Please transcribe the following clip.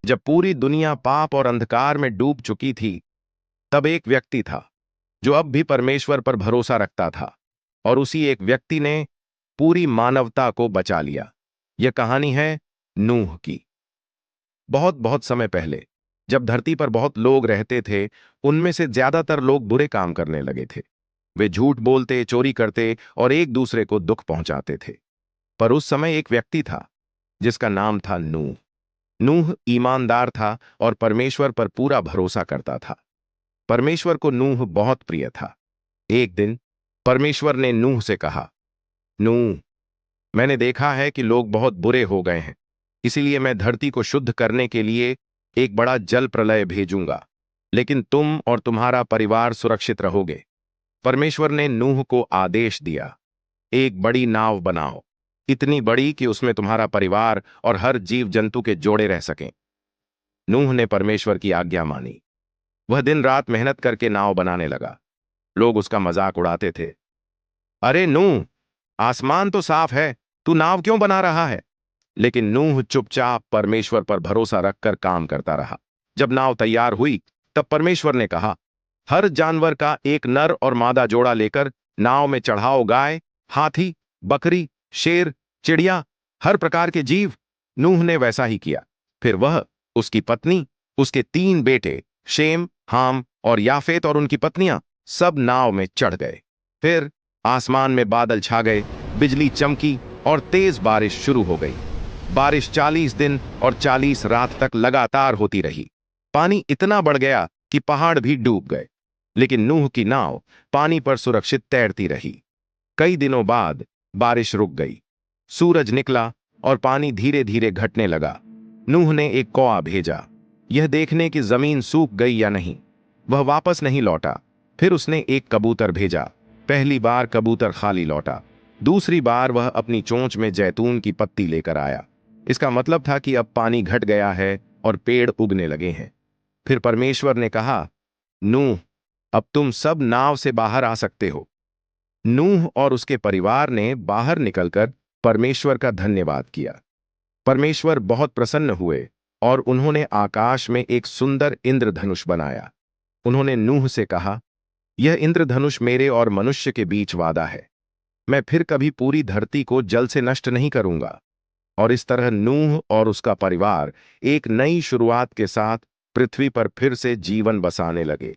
जब पूरी दुनिया पाप और अंधकार में डूब चुकी थी, तब एक व्यक्ति था जो अब भी परमेश्वर पर भरोसा रखता था, और उसी एक व्यक्ति ने पूरी मानवता को बचा लिया। यह कहानी है नूह की। बहुत बहुत समय पहले, जब धरती पर बहुत लोग रहते थे, उनमें से ज्यादातर लोग बुरे काम करने लगे थे। वे झूठ बोलते, चोरी करते और एक दूसरे को दुख पहुंचाते थे। पर उस समय एक व्यक्ति था जिसका नाम था नूह। नूह ईमानदार था और परमेश्वर पर पूरा भरोसा करता था। परमेश्वर को नूह बहुत प्रिय था। एक दिन परमेश्वर ने नूह से कहा, नूह, मैंने देखा है कि लोग बहुत बुरे हो गए हैं, इसीलिए मैं धरती को शुद्ध करने के लिए एक बड़ा जल प्रलय भेजूंगा, लेकिन तुम और तुम्हारा परिवार सुरक्षित रहोगे। परमेश्वर ने नूह को आदेश दिया, एक बड़ी नाव बनाओ, इतनी बड़ी कि उसमें तुम्हारा परिवार और हर जीव जंतु के जोड़े रह सकें। नूह ने परमेश्वर की आज्ञा मानी। वह दिन रात मेहनत करके नाव बनाने लगा। लोग उसका मजाक उड़ाते थे, अरे नूह, आसमान तो साफ है, तू नाव क्यों बना रहा है? लेकिन नूह चुपचाप परमेश्वर पर भरोसा रखकर काम करता रहा। जब नाव तैयार हुई, तब परमेश्वर ने कहा, हर जानवर का एक नर और मादा जोड़ा लेकर नाव में चढ़ाओ, गाय, हाथी, बकरी, शेर, चिड़िया, हर प्रकार के जीव। नूह ने वैसा ही किया। फिर वह, उसकी पत्नी, उसके 3 बेटे शेम, हाम और याफेत और उनकी पत्नियां सब नाव में चढ़ गए। फिर आसमान में बादल छा गए, बिजली चमकी और तेज बारिश शुरू हो गई। बारिश 40 दिन और 40 रात तक लगातार होती रही। पानी इतना बढ़ गया कि पहाड़ भी डूब गए, लेकिन नूह की नाव पानी पर सुरक्षित तैरती रही। कई दिनों बाद बारिश रुक गई, सूरज निकला और पानी धीरे धीरे घटने लगा। नूह ने एक कौआ भेजा, यह देखने कि जमीन सूख गई या नहीं। वह वापस नहीं लौटा। फिर उसने एक कबूतर भेजा। पहली बार कबूतर खाली लौटा। दूसरी बार वह अपनी चोंच में जैतून की पत्ती लेकर आया। इसका मतलब था कि अब पानी घट गया है और पेड़ उगने लगे हैं। फिर परमेश्वर ने कहा, नूह, अब तुम सब नाव से बाहर आ सकते हो। नूह और उसके परिवार ने बाहर निकलकर परमेश्वर का धन्यवाद किया। परमेश्वर बहुत प्रसन्न हुए और उन्होंने आकाश में एक सुंदर इंद्रधनुष बनाया। उन्होंने नूह से कहा, यह इंद्रधनुष मेरे और मनुष्य के बीच वादा है। मैं फिर कभी पूरी धरती को जल से नष्ट नहीं करूंगा। और इस तरह नूह और उसका परिवार एक नई शुरुआत के साथ पृथ्वी पर फिर से जीवन बसाने लगे।